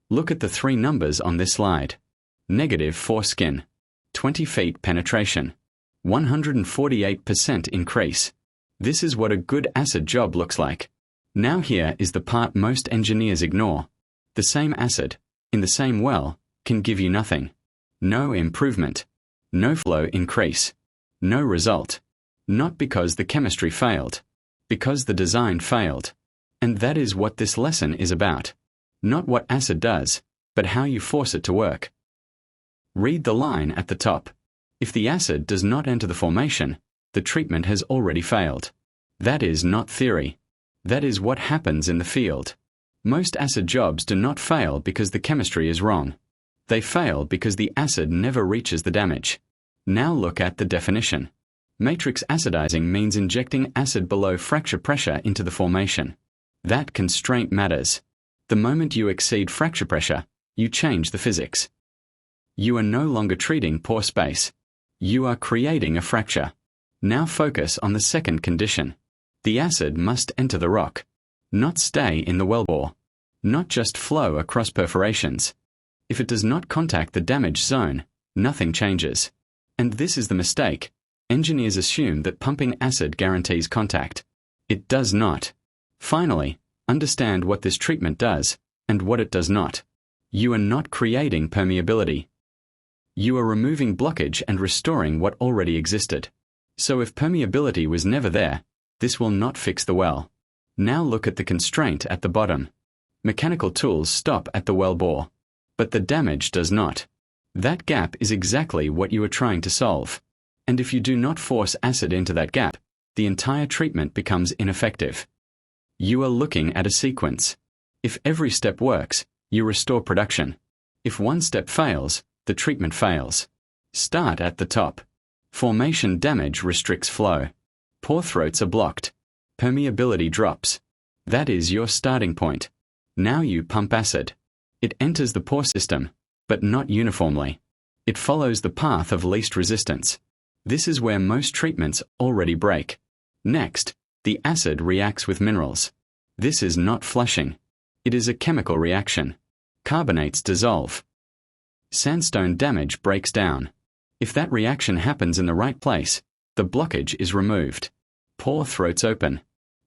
Look at the three numbers on this slide. -4 skin, 20 feet penetration, 148% increase. This is what a good acid job looks like. Now here is the part most engineers ignore. The same acid, in the same well, can give you nothing. No improvement. No flow increase. No result. Not because the chemistry failed. Because the design failed. And that is what this lesson is about. Not what acid does, but how you force it to work. Read the line at the top. If the acid does not enter the formation, the treatment has already failed. That is not theory. That is what happens in the field. Most acid jobs do not fail because the chemistry is wrong. They fail because the acid never reaches the damage. Now look at the definition. Matrix acidizing means injecting acid below fracture pressure into the formation. That constraint matters. The moment you exceed fracture pressure, you change the physics. You are no longer treating pore space. You are creating a fracture. Now focus on the second condition. The acid must enter the rock, not stay in the wellbore, not just flow across perforations. If it does not contact the damaged zone, nothing changes. And this is the mistake. Engineers assume that pumping acid guarantees contact. It does not. Finally, understand what this treatment does and what it does not. You are not creating permeability. You are removing blockage and restoring what already existed. So if permeability was never there, this will not fix the well. Now look at the constraint at the bottom. Mechanical tools stop at the well bore, but the damage does not. That gap is exactly what you are trying to solve. And if you do not force acid into that gap, the entire treatment becomes ineffective. You are looking at a sequence. If every step works, you restore production. If one step fails, the treatment fails. Start at the top. Formation damage restricts flow. Pore throats are blocked. Permeability drops. That is your starting point. Now you pump acid. It enters the pore system, but not uniformly. It follows the path of least resistance. This is where most treatments already break. Next, the acid reacts with minerals. This is not flushing. It is a chemical reaction. Carbonates dissolve. Sandstone damage breaks down. If that reaction happens in the right place, the blockage is removed. Pore throats open.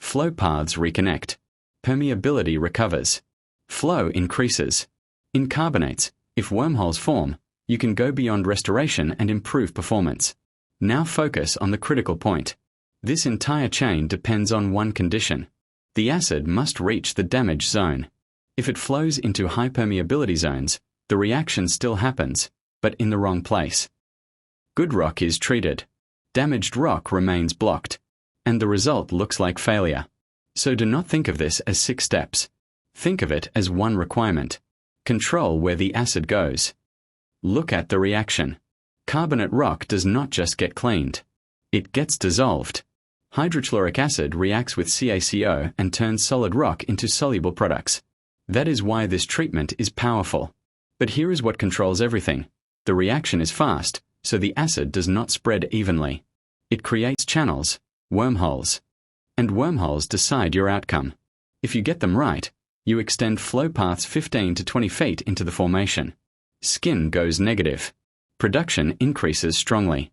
Flow paths reconnect. Permeability recovers. Flow increases. In carbonates, if wormholes form, you can go beyond restoration and improve performance. Now focus on the critical point. This entire chain depends on one condition. The acid must reach the damaged zone. If it flows into high permeability zones, the reaction still happens, but in the wrong place. Good rock is treated. Damaged rock remains blocked. And the result looks like failure. So do not think of this as 6 steps. Think of it as one requirement. Control where the acid goes. Look at the reaction. Carbonate rock does not just get cleaned. It gets dissolved. Hydrochloric acid reacts with CaCO and turns solid rock into soluble products. That is why this treatment is powerful. But here is what controls everything. The reaction is fast, so the acid does not spread evenly. It creates channels, wormholes. And wormholes decide your outcome. If you get them right, you extend flow paths 15 to 20 feet into the formation. Skin goes negative. Production increases strongly.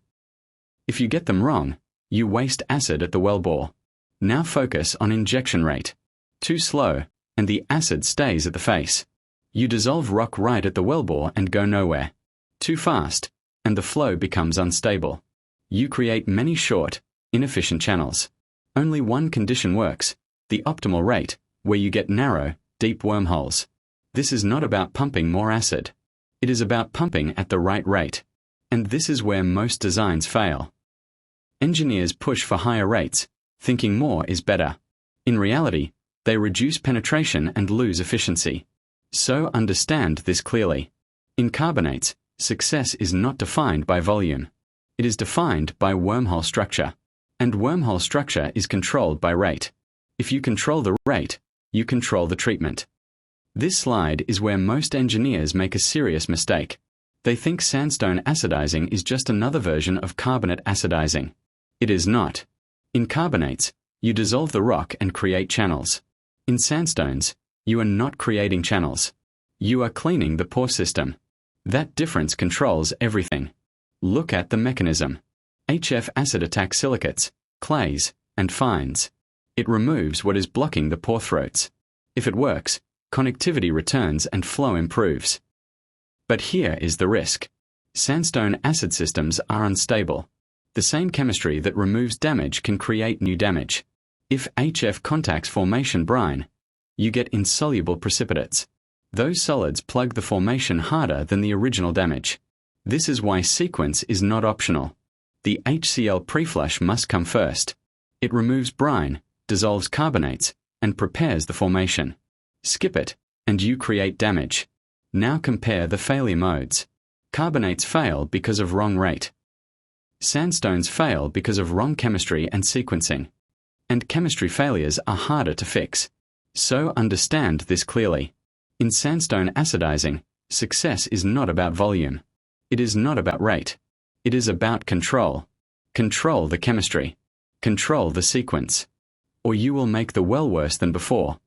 If you get them wrong, you waste acid at the wellbore. Now focus on injection rate. Too slow, and the acid stays at the face. You dissolve rock right at the wellbore and go nowhere. Too fast, and the flow becomes unstable. You create many short, inefficient channels. Only one condition works, the optimal rate, where you get narrow, deep wormholes. This is not about pumping more acid. It is about pumping at the right rate. And this is where most designs fail. Engineers push for higher rates, thinking more is better. In reality, they reduce penetration and lose efficiency. So understand this clearly. In carbonates, success is not defined by volume. It is defined by wormhole structure. And wormhole structure is controlled by rate. If you control the rate, you control the treatment. This slide is where most engineers make a serious mistake. They think sandstone acidizing is just another version of carbonate acidizing. It is not. In carbonates, you dissolve the rock and create channels. In sandstones, you are not creating channels. You are cleaning the pore system. That difference controls everything. Look at the mechanism. HF acid attacks silicates, clays, and fines. It removes what is blocking the pore throats. If it works, connectivity returns and flow improves. But here is the risk. Sandstone acid systems are unstable. The same chemistry that removes damage can create new damage. If HF contacts formation brine, you get insoluble precipitates. Those solids plug the formation harder than the original damage. This is why sequence is not optional. The HCl preflush must come first. It removes brine, dissolves carbonates, and prepares the formation. Skip it, and you create damage. Now compare the failure modes. Carbonates fail because of wrong rate. Sandstones fail because of wrong chemistry and sequencing. And chemistry failures are harder to fix. So understand this clearly. In sandstone acidizing, success is not about volume. It is not about rate. It is about control. Control the chemistry. Control the sequence. Or you will make the well worse than before.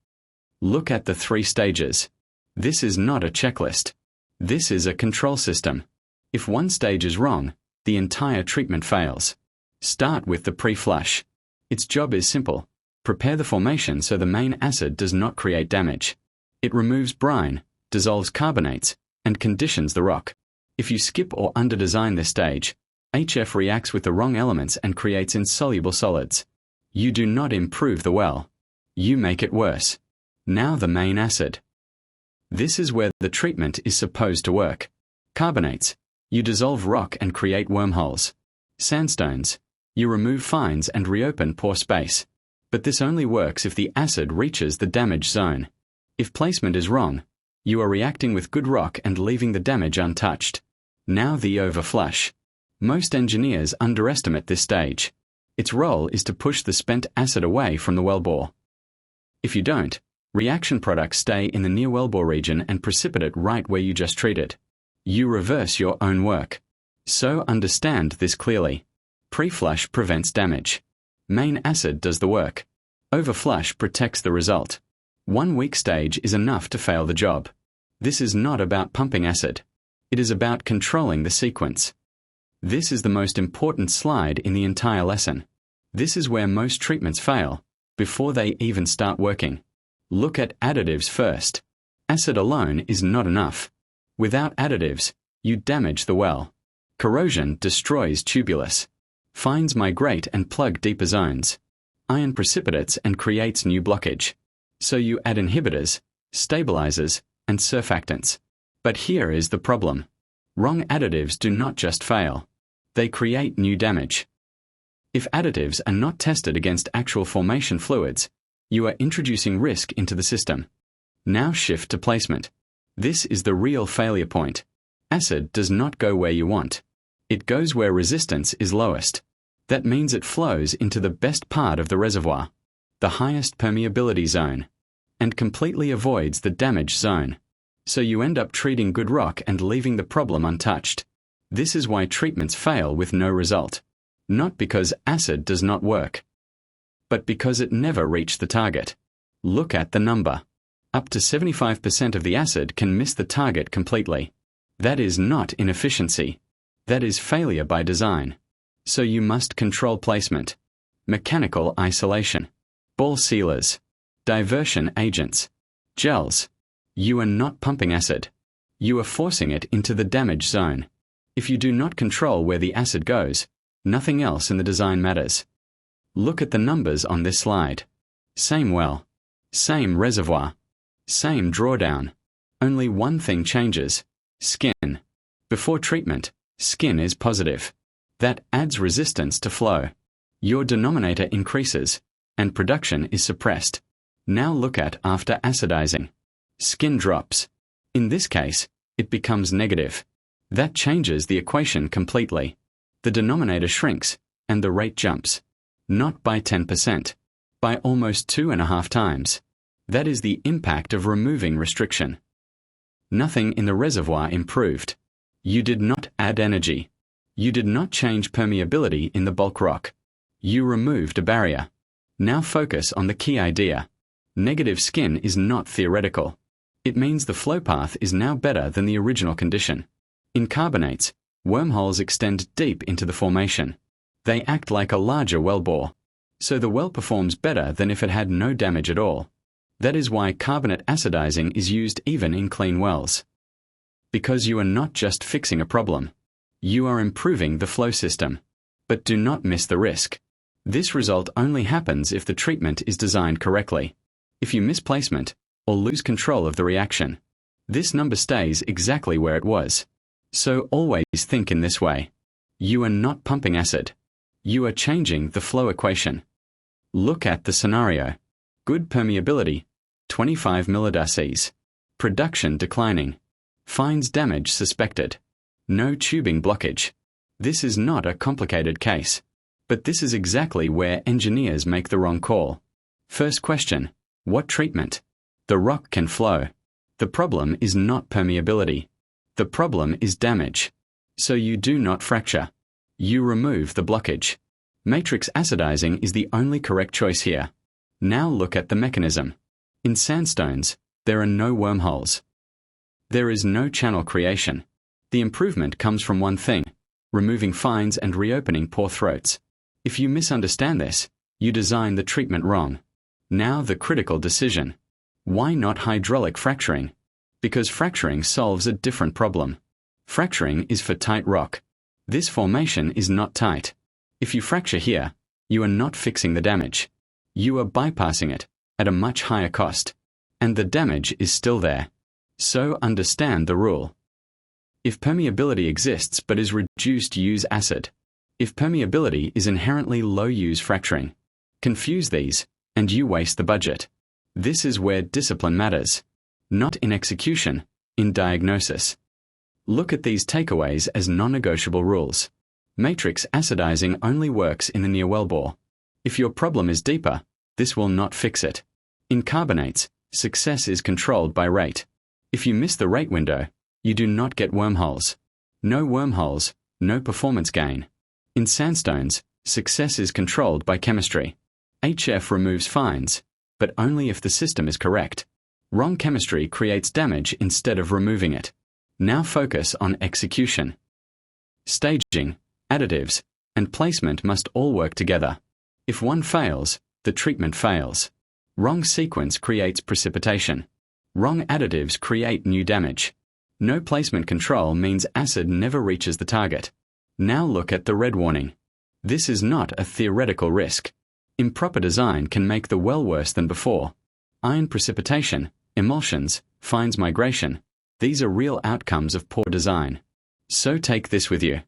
Look at the 3 stages. This is not a checklist. This is a control system. If one stage is wrong, the entire treatment fails. Start with the preflush. Its job is simple. Prepare the formation so the main acid does not create damage. It removes brine, dissolves carbonates, and conditions the rock. If you skip or under-design this stage, HF reacts with the wrong elements and creates insoluble solids. You do not improve the well. You make it worse. Now the main acid. This is where the treatment is supposed to work. Carbonates. You dissolve rock and create wormholes. Sandstones. You remove fines and reopen pore space. But this only works if the acid reaches the damage zone. If placement is wrong, you are reacting with good rock and leaving the damage untouched. Now the overflush. Most engineers underestimate this stage. Its role is to push the spent acid away from the wellbore. If you don't, reaction products stay in the near wellbore region and precipitate right where you just treated. You reverse your own work. So understand this clearly. Preflush prevents damage. Main acid does the work. Overflush protects the result. 1 weak stage is enough to fail the job. This is not about pumping acid. It is about controlling the sequence. This is the most important slide in the entire lesson. This is where most treatments fail, before they even start working. Look at additives first. Acid alone is not enough. Without additives, you damage the well. Corrosion destroys tubulus. Fines migrate and plug deeper zones. Iron precipitates and creates new blockage. So you add inhibitors, stabilizers, and surfactants. But here is the problem. Wrong additives do not just fail. They create new damage. If additives are not tested against actual formation fluids, you are introducing risk into the system. Now shift to placement. This is the real failure point. Acid does not go where you want. It goes where resistance is lowest. That means it flows into the best part of the reservoir, the highest permeability zone, and completely avoids the damage zone. So you end up treating good rock and leaving the problem untouched. This is why treatments fail with no result. Not because acid does not work, but because it never reached the target. Look at the number. Up to 75% of the acid can miss the target completely. That is not inefficiency. That is failure by design. So you must control placement. Mechanical isolation. Ball sealers. Diversion agents. Gels. You are not pumping acid. You are forcing it into the damage zone. If you do not control where the acid goes, nothing else in the design matters. Look at the numbers on this slide. Same well. Same reservoir. Same drawdown. Only one thing changes. Skin. Before treatment, skin is positive. That adds resistance to flow. Your denominator increases, and production is suppressed. Now look at after acidizing. Skin drops. In this case, it becomes negative. That changes the equation completely. The denominator shrinks, and the rate jumps. Not by 10%, by almost 2.5 times. That is the impact of removing restriction. Nothing in the reservoir improved. You did not add energy. You did not change permeability in the bulk rock. You removed a barrier. Now focus on the key idea. Negative skin is not theoretical. It means the flow path is now better than the original condition. In carbonates, wormholes extend deep into the formation. They act like a larger well bore, so the well performs better than if it had no damage at all. That is why carbonate acidizing is used even in clean wells. Because you are not just fixing a problem, you are improving the flow system. But do not miss the risk. This result only happens if the treatment is designed correctly. If you miss placement, or lose control of the reaction, this number stays exactly where it was. So always think in this way. You are not pumping acid. You are changing the flow equation. Look at the scenario. Good permeability, 25 millidarcies. Production declining. Fines damage suspected. No tubing blockage. This is not a complicated case. But this is exactly where engineers make the wrong call. First question, what treatment? The rock can flow. The problem is not permeability. The problem is damage. So you do not fracture. You remove the blockage. Matrix acidizing is the only correct choice here. Now look at the mechanism. In sandstones, there are no wormholes. There is no channel creation. The improvement comes from one thing, removing fines and reopening pore throats. If you misunderstand this, you design the treatment wrong. Now the critical decision. Why not hydraulic fracturing? Because fracturing solves a different problem. Fracturing is for tight rock. This formation is not tight. If you fracture here, you are not fixing the damage. You are bypassing it at a much higher cost. And the damage is still there. So understand the rule. If permeability exists but is reduced, use acid. If permeability is inherently low, use fracturing. Confuse these, and you waste the budget. This is where discipline matters. Not in execution, in diagnosis. Look at these takeaways as non-negotiable rules. Matrix acidizing only works in the near wellbore. If your problem is deeper, this will not fix it. In carbonates, success is controlled by rate. If you miss the rate window, you do not get wormholes. No wormholes, no performance gain. In sandstones, success is controlled by chemistry. HF removes fines, but only if the system is correct. Wrong chemistry creates damage instead of removing it. Now focus on execution. Staging, additives, and placement must all work together. If one fails, the treatment fails. Wrong sequence creates precipitation. Wrong additives create new damage. No placement control means acid never reaches the target. Now look at the red warning. This is not a theoretical risk. Improper design can make the well worse than before. Iron precipitation, emulsions, fines migration. These are real outcomes of poor design. So take this with you.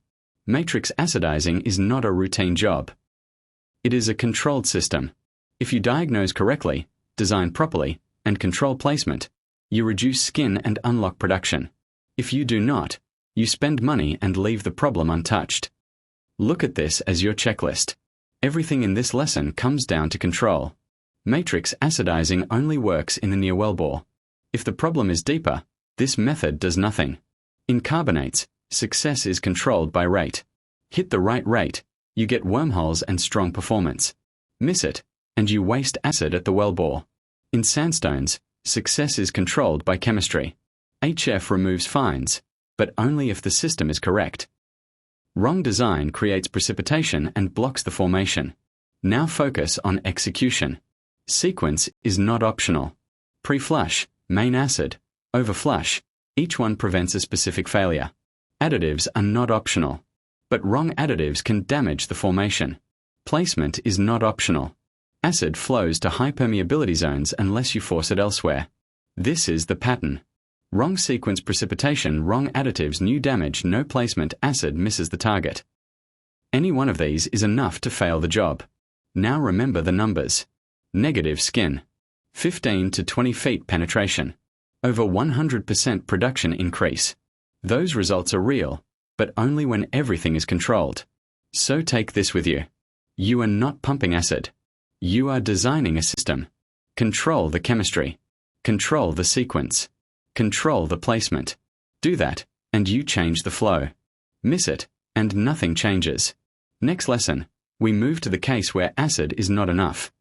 Matrix acidizing is not a routine job. It is a controlled system. If you diagnose correctly, design properly, and control placement, you reduce skin and unlock production. If you do not, you spend money and leave the problem untouched. Look at this as your checklist. Everything in this lesson comes down to control. Matrix acidizing only works in the near wellbore. If the problem is deeper, this method does nothing. In carbonates, success is controlled by rate. Hit the right rate, you get wormholes and strong performance. Miss it, and you waste acid at the wellbore. In sandstones, success is controlled by chemistry. HF removes fines, but only if the system is correct. Wrong design creates precipitation and blocks the formation. Now focus on execution. Sequence is not optional. Preflush, main acid, overflush, each one prevents a specific failure. Additives are not optional. But wrong additives can damage the formation. Placement is not optional. Acid flows to high permeability zones unless you force it elsewhere. This is the pattern. Wrong sequence precipitation, wrong additives, new damage, no placement, acid misses the target. Any one of these is enough to fail the job. Now remember the numbers. Negative skin. 15 to 20 feet penetration. Over 100% production increase. Those results are real, but only when everything is controlled. So take this with you. You are not pumping acid. You are designing a system. Control the chemistry. Control the sequence. Control the placement. Do that, and you change the flow. Miss it, and nothing changes. Next lesson, we move to the case where acid is not enough.